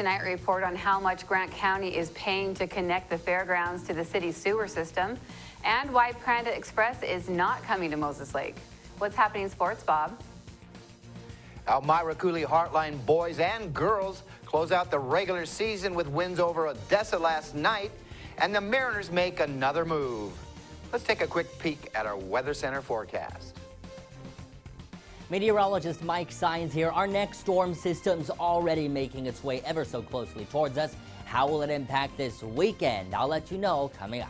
tonight, we report on how much Grant County is paying to connect the fairgrounds to the city's sewer system and why Panda Express is not coming to Moses Lake. What's happening in sports, Bob? Elmira Cooley Heartline boys and girls close out the regular season with wins over Odessa last night, and the Mariners make another move. Let's take a quick peek at our Weather Center forecast. Meteorologist Mike Sines here. Our next storm system's already making its way ever so closely towards us. How will it impact this weekend? I'll let you know coming up.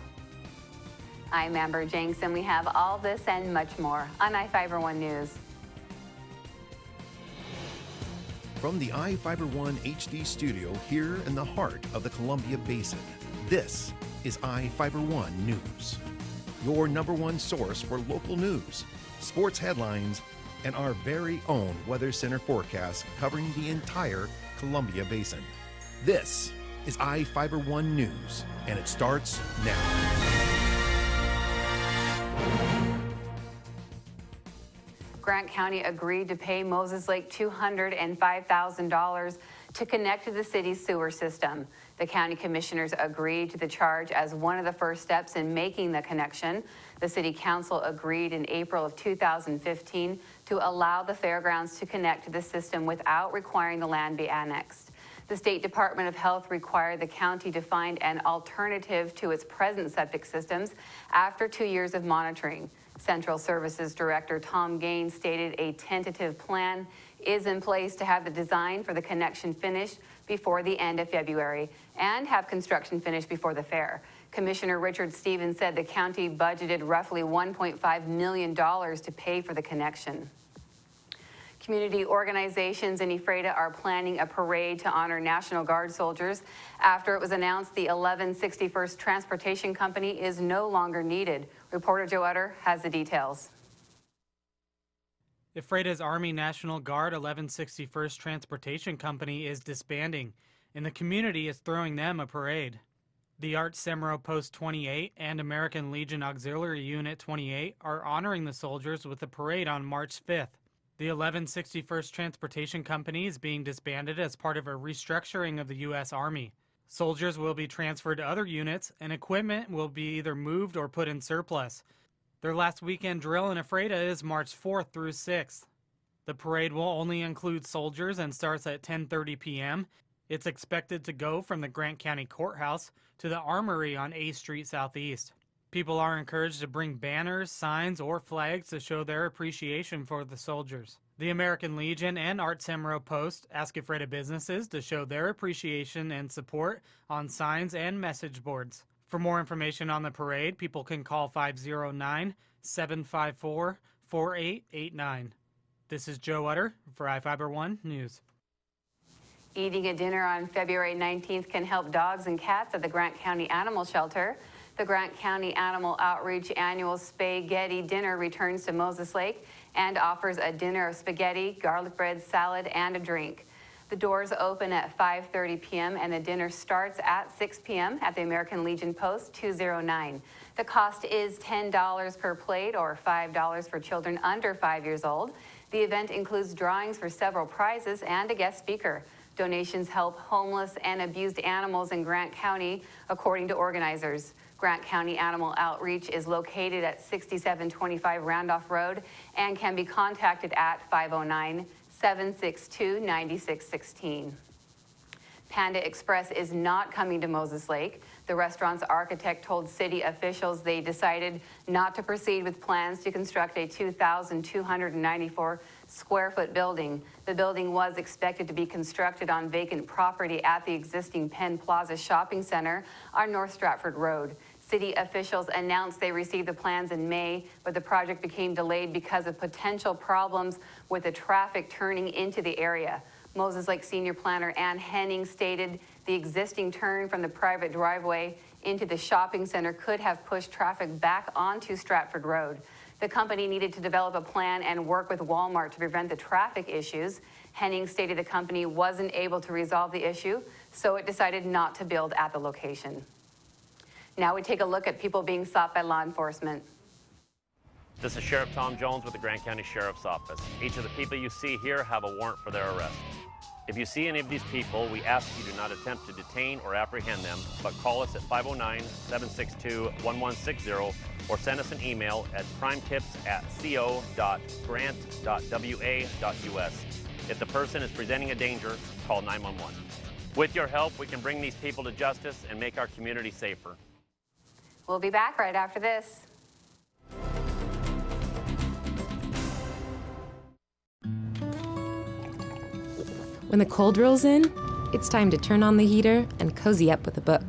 I'm Amber Jenks, and we have all this and much more on iFIBER 1 News. From the iFIBER 1 HD studio here in the heart of the Columbia Basin, this is iFIBER 1 News. Your #1 source for local news, sports headlines, and our very own Weather Center forecast covering the entire Columbia Basin. This is iFIBER 1 News, and it starts now. Grant County agreed to pay Moses Lake $205,000 to connect to the city's sewer system. The county commissioners agreed to the charge as one of the first steps in making the connection. The city council agreed in April of 2015 to allow the fairgrounds to connect to the system without requiring the land be annexed. The State Department of Health required the county to find an alternative to its present septic systems after 2 years of monitoring. Central Services Director Tom Gaines stated a tentative plan is in place to have the design for the connection finished before the end of February and have construction finished before the fair. Commissioner Richard Stevens said the county budgeted roughly $1.5 million to pay for the connection. Community organizations in Ephrata are planning a parade to honor National Guard soldiers after it was announced the 1161st Transportation Company is no longer needed. Reporter Joe Utter has the details. Ephrata's Army National Guard 1161st Transportation Company is disbanding, and the community is throwing them a parade. The Art Semro Post 28 and American Legion Auxiliary Unit 28 are honoring the soldiers with a parade on March 5th. The 1161st Transportation Company is being disbanded as part of a restructuring of the U.S. Army. Soldiers will be transferred to other units, and equipment will be either moved or put in surplus. Their last weekend drill in Ephrata is March 4th through 6th. The parade will only include soldiers and starts at 10:30 p.m. It's expected to go from the Grant County Courthouse to the Armory on A Street Southeast. People are encouraged to bring banners, signs, or flags to show their appreciation for the soldiers. The American Legion and Art Semro Post ask Ephrata businesses to show their appreciation and support on signs and message boards. For more information on the parade, people can call 509-754-4889. This is Joe Utter for iFIBER 1 News. Eating a dinner on February 19th can help dogs and cats at the Grant County Animal Shelter. The Grant County Animal Outreach annual Spaghetti Dinner returns to Moses Lake and offers a dinner of spaghetti, garlic bread, salad, and a drink. The doors open at 5:30 p.m. and the dinner starts at 6 p.m. at the American Legion Post 209. The cost is $10 per plate or $5 for children under 5 years old. The event includes drawings for several prizes and a guest speaker. Donations help homeless and abused animals in Grant County, according to organizers. Grant County Animal Outreach is located at 6725 Randolph Road and can be contacted at 509-762-9616. Panda Express is not coming to Moses Lake. The restaurant's architect told city officials they decided not to proceed with plans to construct a 2,294 square foot building. The building was expected to be constructed on vacant property at the existing Penn Plaza Shopping Center on North Stratford Road. City officials announced they received the plans in May, but the project became delayed because of potential problems with the traffic turning into the area. Moses Lake Senior Planner Ann Henning stated the existing turn from the private driveway into the shopping center could have pushed traffic back onto Stratford Road. The company needed to develop a plan and work with Walmart to prevent the traffic issues. Henning stated the company wasn't able to resolve the issue, so it decided not to build at the location. Now we take a look at people being sought by law enforcement. This is Sheriff Tom Jones with the Grant County Sheriff's Office. Each of the people you see here have a warrant for their arrest. If you see any of these people, we ask you do not attempt to detain or apprehend them, but call us at 509-762-1160 or send us an email at primetips@co.grant.wa.us. If the person is presenting a danger, call 911. With your help, we can bring these people to justice and make our community safer. We'll be back right after this. When the cold rolls in, it's time to turn on the heater and cozy up with a book.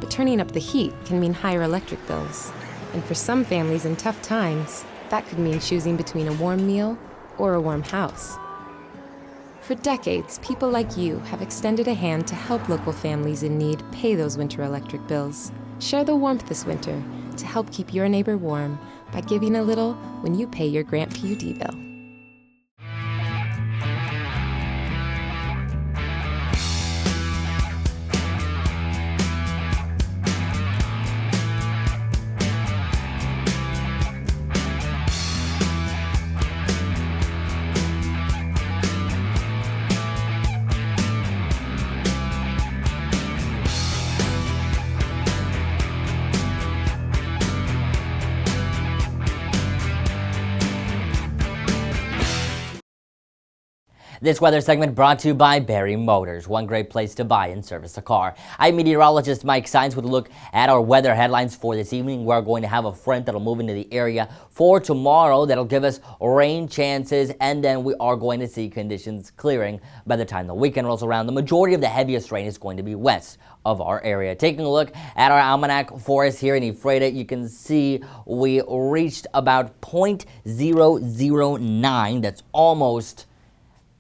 But turning up the heat can mean higher electric bills. And for some families in tough times, that could mean choosing between a warm meal or a warm house. For decades, people like you have extended a hand to help local families in need pay those winter electric bills. Share the warmth this winter to help keep your neighbor warm by giving a little when you pay your Grant PUD bill. This weather segment brought to you by Barry Motors, one great place to buy and service a car. I'm meteorologist Mike Sines with a look at our weather headlines for this evening. We're going to have a front that'll move into the area for tomorrow that'll give us rain chances, and then we are going to see conditions clearing by the time the weekend rolls around. The majority of the heaviest rain is going to be west of our area. Taking a look at our almanac for us here in Ephrata, you can see we reached about 0.009. That's almost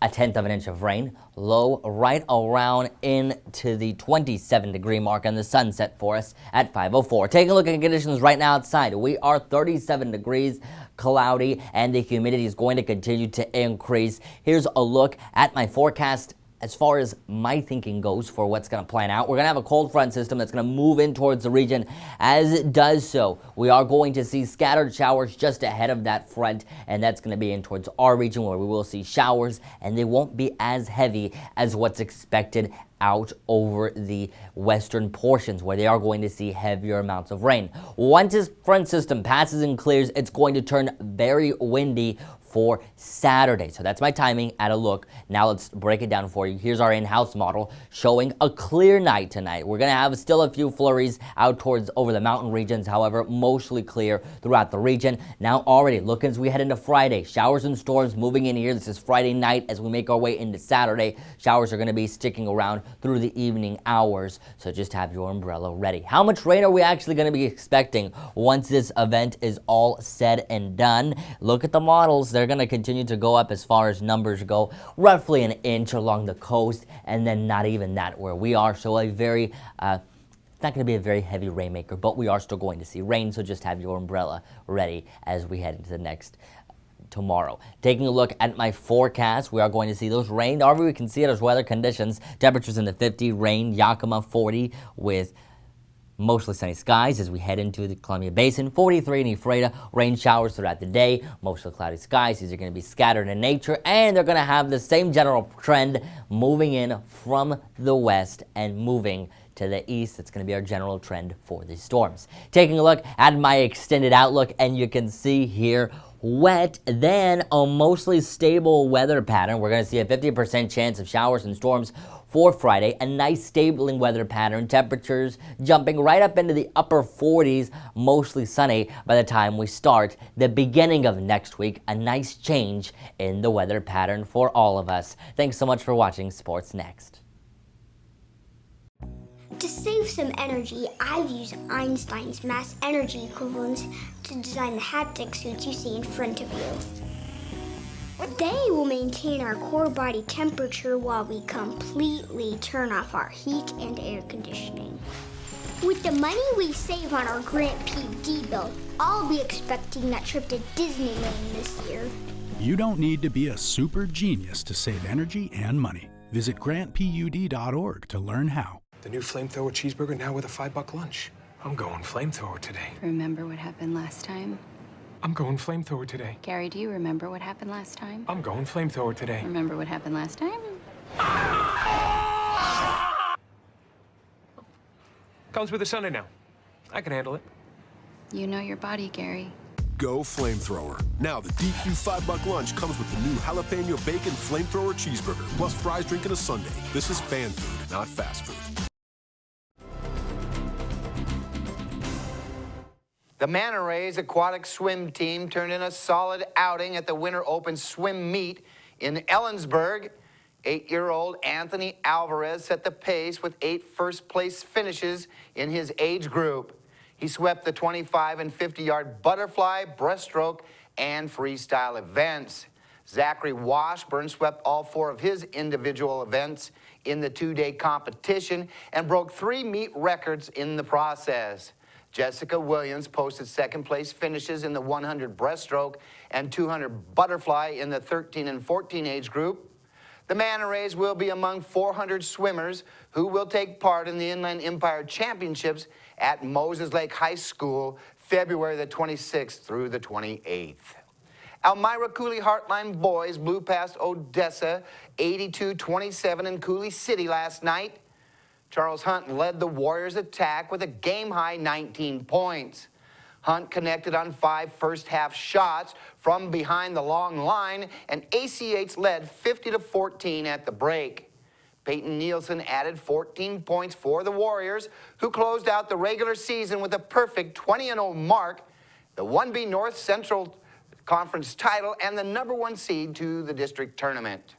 a 1/10 of an inch of rain. Low right around into the 27-degree mark, and the sun set for us at 5:04. Taking a look at conditions right now outside, we are 37 degrees, cloudy, and the humidity is going to continue to increase. Here's a look at my forecast as far as my thinking goes for what's going to plan out. We're going to have a cold front system that's going to move in towards the region. As it does so, we are going to see scattered showers just ahead of that front, and that's going to be in towards our region where we will see showers, and they won't be as heavy as what's expected out over the western portions where they are going to see heavier amounts of rain. Once this front system passes and clears, it's going to turn very windy for Saturday. So that's my timing at a look. Now let's break it down for you. Here's our in-house model showing a clear night tonight. We're going to have still a few flurries out towards over the mountain regions, however, mostly clear throughout the region. Now already, look as we head into Friday, showers and storms moving in here. This is Friday night as we make our way into Saturday. Showers are going to be sticking around through the evening hours, so just have your umbrella ready. How much rain are we actually going to be expecting once this event is all said and done? Look at the models. They're going to continue to go up as far as numbers go, roughly an inch along the coast, and then not even that where we are. So a very, it's not going to be a very heavy rainmaker, but we are still going to see rain, so just have your umbrella ready as we head into the next tomorrow. Taking a look at my forecast, we are going to see those rain. However, we can see it as weather conditions. Temperatures in the 50, rain, Yakima 40 with mostly sunny skies as we head into the Columbia Basin. 43 in Ephrata, rain showers throughout the day, mostly cloudy skies. These are going to be scattered in nature, and they're going to have the same general trend moving in from the west and moving to the east. That's going to be our general trend for these storms. Taking a look at my extended outlook, and you can see here wet, then a mostly stable weather pattern. We're going to see a 50% chance of showers and storms for Friday, a nice stabling weather pattern, temperatures jumping right up into the upper 40s, mostly sunny by the time we start the beginning of next week. A nice change in the weather pattern for all of us. Thanks so much for watching Sports Next. To save some energy, I've used Einstein's mass energy equivalents to design the haptic suits you see in front of you. They will maintain our core body temperature while we completely turn off our heat and air conditioning. With the money we save on our Grant PUD bill, I'll be expecting that trip to Disneyland this year. You don't need to be a super genius to save energy and money. Visit grantpud.org to learn how. The new flamethrower cheeseburger now with a $5 lunch. I'm going flamethrower today. Remember what happened last time? I'm going flamethrower today. Gary, do you remember what happened last time? I'm going flamethrower today. Remember what happened last time? Comes with a Sunday now. I can handle it. You know your body, Gary. Go Flamethrower. Now the DQ $5 lunch comes with the new jalapeno bacon flamethrower cheeseburger, plus fries, drink, and a sundae. This is fan food, not fast food. The Manta Rays aquatic swim team turned in a solid outing at the Winter Open swim meet in Ellensburg. 8-year-old Anthony Alvarez set the pace with 8 first-place finishes in his age group. He swept the 25 and 50-yard butterfly, breaststroke, and freestyle events. Zachary Washburn swept all 4 of his individual events in the 2-day competition and broke 3 meet records in the process. Jessica Williams posted second-place finishes in the 100 breaststroke and 200 butterfly in the 13 and 14 age group. The Manta Rays will be among 400 swimmers who will take part in the Inland Empire Championships at Moses Lake High School, February the 26th through the 28th. Elmira Cooley Heartline boys blew past Odessa 82-27 in Cooley City last night. Charles Hunt led the Warriors' attack with a game-high 19 points. Hunt connected on 5 first-half shots from behind the long line, and ACH led 50-14 at the break. Peyton Nielsen added 14 points for the Warriors, who closed out the regular season with a perfect 20-0 mark, the 1B North Central Conference title, and the #1 seed to the district tournament.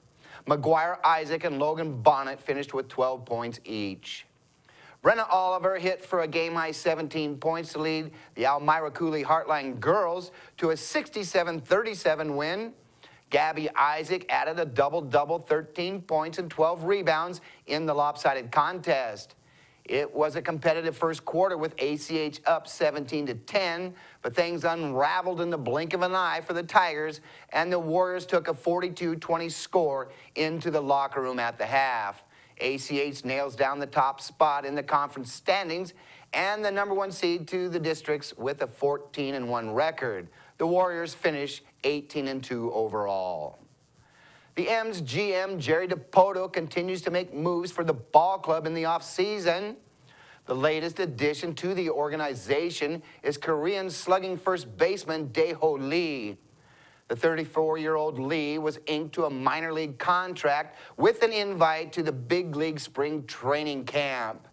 McGuire Isaac and Logan Bonnet finished with 12 points each. Brenna Oliver hit for a game-high 17 points to lead the Elmira Cooley Heartline girls to a 67-37 win. Gabby Isaac added a double-double, 13 points and 12 rebounds in the lopsided contest. It was a competitive first quarter with ACH up 17-10, but things unraveled in the blink of an eye for the Tigers, and the Warriors took a 42-20 score into the locker room at the half. ACH nails down the top spot in the conference standings and the #1 seed to the districts with a 14-1 record. The Warriors finish 18-2 overall. The M's GM, Jerry DePoto, continues to make moves for the ball club in the offseason. The latest addition to the organization is Korean slugging first baseman Dae-Ho Lee. The 34-year-old Lee was inked to a minor league contract with an invite to the big league spring training camp.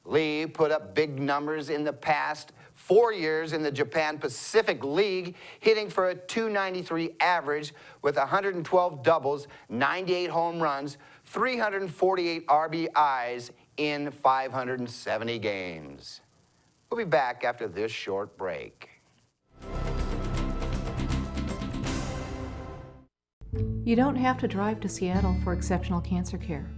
Lee put up big numbers in the past 4 years in the Japan Pacific League, hitting for a .293 average with 112 doubles, 98 home runs, 348 RBIs in 570 games. We'll be back after this short break. You don't have to drive to Seattle for exceptional cancer care.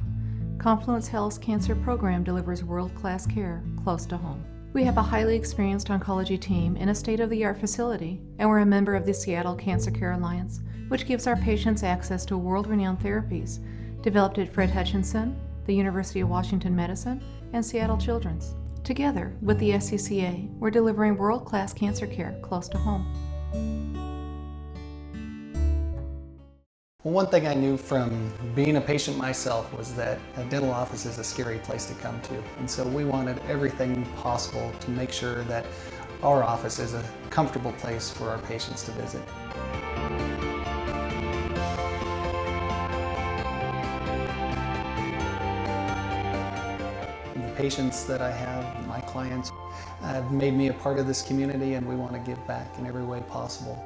Confluence Health's cancer program delivers world-class care close to home. We have a highly experienced oncology team in a state-of-the-art facility, and we're a member of the Seattle Cancer Care Alliance, which gives our patients access to world-renowned therapies developed at Fred Hutchinson, the University of Washington Medicine, and Seattle Children's. Together with the SCCA, we're delivering world-class cancer care close to home. Well, one thing I knew from being a patient myself was that a dental office is a scary place to come to. And so we wanted everything possible to make sure that our office is a comfortable place for our patients to visit. The patients that I have, my clients, have made me a part of this community, and we want to give back in every way possible.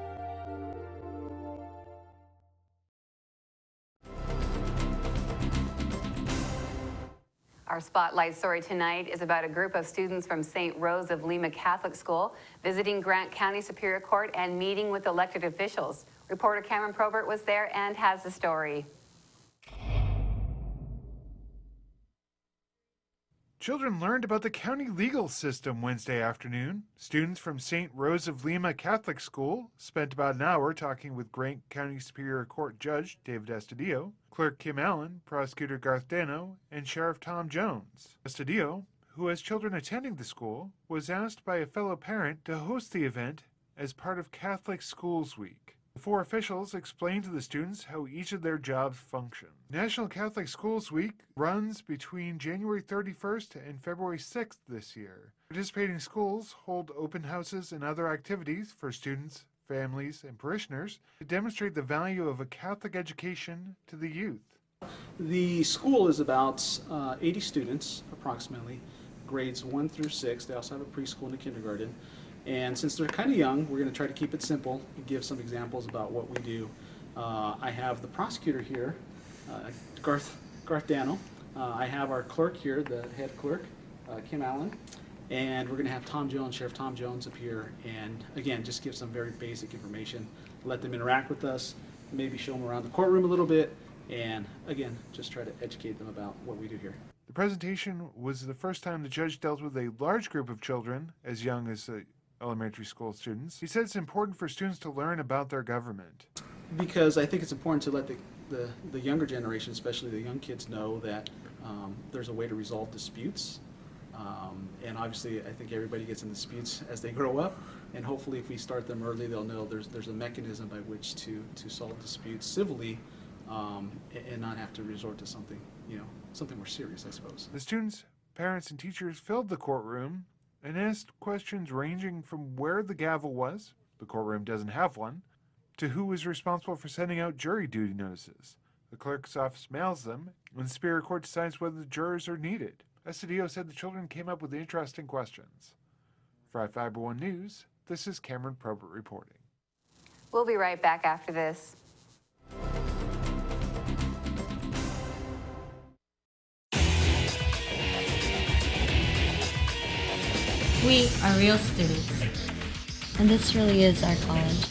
Our spotlight story tonight is about a group of students from St. Rose of Lima Catholic School visiting Grant County Superior Court and meeting with elected officials. Reporter Cameron Probert was there and has the story. Children learned about the county legal system Wednesday afternoon. Students from St. Rose of Lima Catholic School spent about an hour talking with Grant County Superior Court Judge David Estudillo, Clerk Kim Allen, Prosecutor Garth Dano, and Sheriff Tom Jones. Estudillo, who has children attending the school, was asked by a fellow parent to host the event as part of Catholic Schools Week. The four officials explained to the students how each of their jobs functions. National Catholic Schools Week runs between January 31st and February 6th this year. Participating schools hold open houses and other activities for students, families, and parishioners to demonstrate the value of a Catholic education to the youth. The school is about 80 students, approximately, grades 1 through 6. They also have a preschool and a kindergarten. And since they're kind of young, we're going to try to keep it simple and give some examples about what we do. I have the prosecutor here, Garth Daniel. I have our clerk here, the head clerk, Kim Allen. And we're going to have Sheriff Tom Jones up here, and again, just give some very basic information, let them interact with us, maybe show them around the courtroom a little bit, and again, just try to educate them about what we do here. The presentation was the first time the judge dealt with a large group of children, as young as elementary school students. He said it's important for students to learn about their government. Because I think it's important to let the younger generation, especially the young kids, know that there's a way to resolve disputes. And obviously, I think everybody gets in disputes as they grow up, and hopefully if we start them early, they'll know there's a mechanism by which to solve disputes civilly, and not have to resort to something, something more serious, I suppose. The students, parents, and teachers filled the courtroom and asked questions ranging from where the gavel was, the courtroom doesn't have one, to who was responsible for sending out jury duty notices. The clerk's office mails them, and the Superior Court decides whether the jurors are needed. Estadio said the children came up with interesting questions. For iFIBER 1 News, this is Cameron Probert reporting. We'll be right back after this. We are real students, and this really is our college.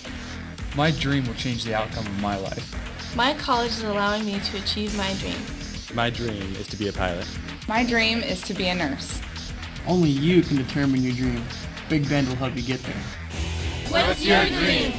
My dream will change the outcome of my life. My college is allowing me to achieve my dream. My dream is to be a pilot. My dream is to be a nurse. Only you can determine your dream. Big Bend will help you get there. What's your dream?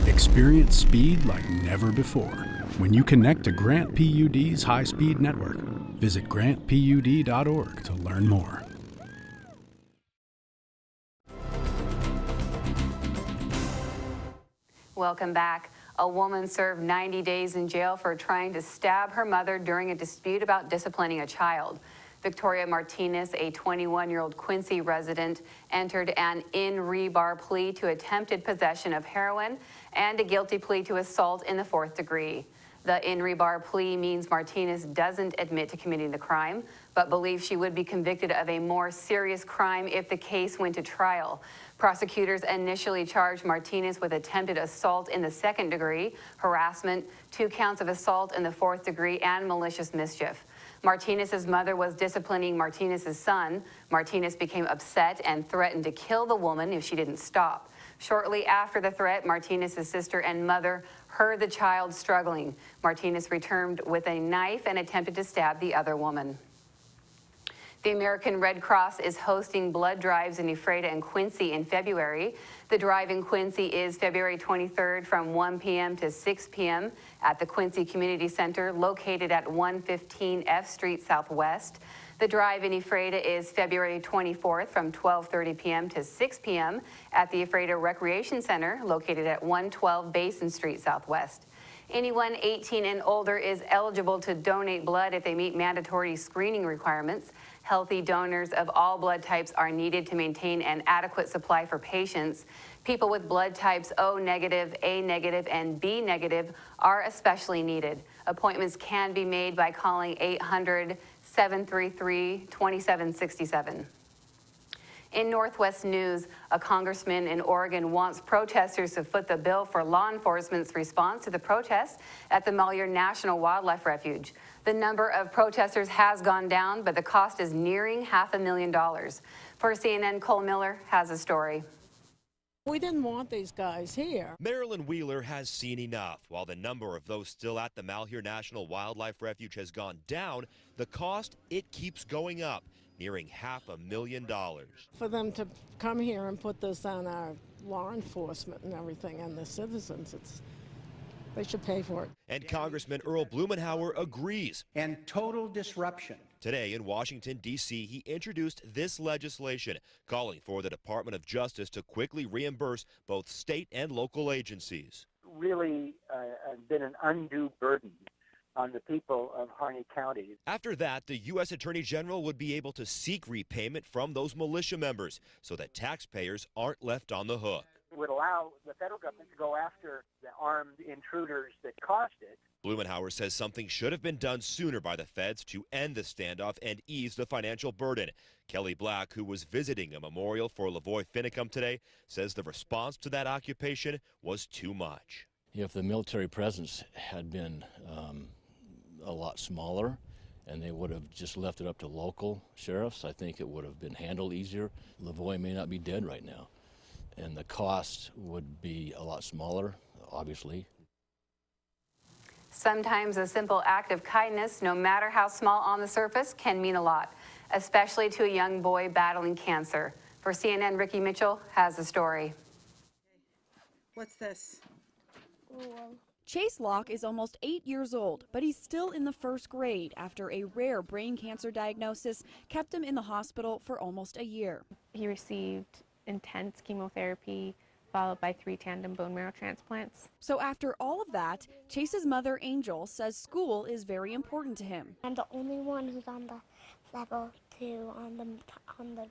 Experience speed like never before when you connect to Grant PUD's high-speed network. Visit grantpud.org to learn more. Welcome back. A woman served 90 days in jail for trying to stab her mother during a dispute about disciplining a child. Victoria Martinez, a 21-year-old Quincy resident, entered an in rebar plea to attempted possession of heroin and a guilty plea to assault in the 4th degree. The in rebar plea means Martinez doesn't admit to committing the crime, but believes she would be convicted of a more serious crime if the case went to trial. Prosecutors initially charged Martinez with attempted assault in the 2nd degree, harassment, 2 counts of assault in the 4th degree, and malicious mischief. Martinez's mother was disciplining Martinez's son. Martinez became upset and threatened to kill the woman if she didn't stop. Shortly after the threat, Martinez's sister and mother heard the child struggling. Martinez returned with a knife and attempted to stab the other woman. The American Red Cross is hosting blood drives in Ephrata and Quincy in February. The drive in Quincy is February 23rd from 1 p.m. to 6 p.m. at the Quincy Community Center located at 115 F Street Southwest. The drive in Ephrata is February 24th from 12:30 p.m. to 6 p.m. at the Ephrata Recreation Center located at 112 Basin Street Southwest. Anyone 18 and older is eligible to donate blood if they meet mandatory screening requirements. Healthy donors of all blood types are needed to maintain an adequate supply for patients. People with blood types O negative, A negative, and B negative are especially needed. Appointments can be made by calling 800-733-2767. In Northwest News, a congressman in Oregon wants protesters to foot the bill for law enforcement's response to the protests at the Malheur National Wildlife Refuge. The number of protesters has gone down, but the cost is nearing $500,000. For CNN, Cole Miller has a story. We didn't want these guys here. Marilyn Wheeler has seen enough. While the number of those still at the Malheur National Wildlife Refuge has gone down, the cost, it keeps going up, nearing $500,000. For them to come here and put this on our law enforcement and everything and the citizens, they should pay for it. And Congressman Earl Blumenauer agrees. And total disruption. Today in Washington, D.C., he introduced this legislation calling for the Department of Justice to quickly reimburse both state and local agencies. Really been an undue burden on the people of Harney County. After that, the U.S. Attorney General would be able to seek repayment from those militia members so that taxpayers aren't left on the hook. It would allow the federal government to go after the armed intruders that caused it. Blumenauer says something should have been done sooner by the feds to end the standoff and ease the financial burden. Kelly Black, who was visiting a memorial for Lavoy Finicum today, says the response to that occupation was too much. If the military presence had been a lot smaller and they would have just left it up to local sheriffs, I think it would have been handled easier. Lavoy may not be dead right now, and the cost would be a lot smaller, obviously. Sometimes a simple act of kindness, no matter how small on the surface, can mean a lot, especially to a young boy battling cancer. For CNN, Ricky Mitchell has the story. What's this? Chase Locke is almost 8 years old, but he's still in the first grade after a rare brain cancer diagnosis kept him in the hospital for almost a year. He received intense chemotherapy, followed by 3 tandem bone marrow transplants. So after all of that, Chase's mother, Angel, says school is very important to him. I'm the only one who's on the level 2 on the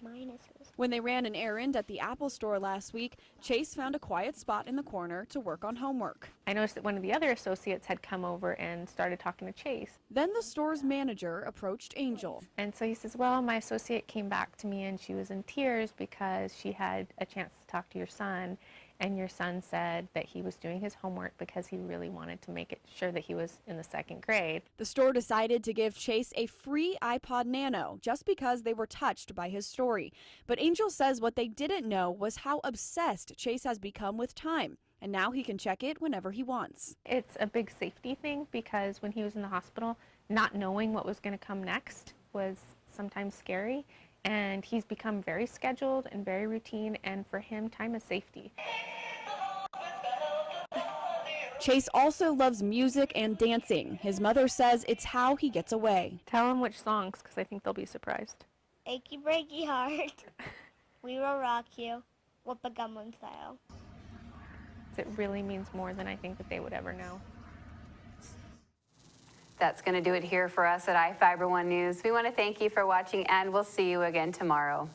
minuses. When they ran an errand at the Apple store last week, Chase found a quiet spot in the corner to work on homework. I noticed that one of the other associates had come over and started talking to Chase. Then the store's manager approached Angel. And so he says, well, my associate came back to me and she was in tears because she had a chance to talk to your son. And your son said that he was doing his homework because he really wanted to make sure that he was in the 2nd grade. The store decided to give Chase a free iPod Nano just because they were touched by his story. But Angel says what they didn't know was how obsessed Chase has become with time. And now he can check it whenever he wants. It's a big safety thing because when he was in the hospital, not knowing what was going to come next was sometimes scary. And he's become very scheduled and very routine, and for him, time is safety. Chase also loves music and dancing. His mother says it's how he gets away. Tell him which songs, because I think they'll be surprised. Achy breaky heart, we will rock you, Whoopa Gumlin style. It really means more than I think that they would ever know. That's going to do it here for us at iFIBER 1 News. We want to thank you for watching, and we'll see you again tomorrow.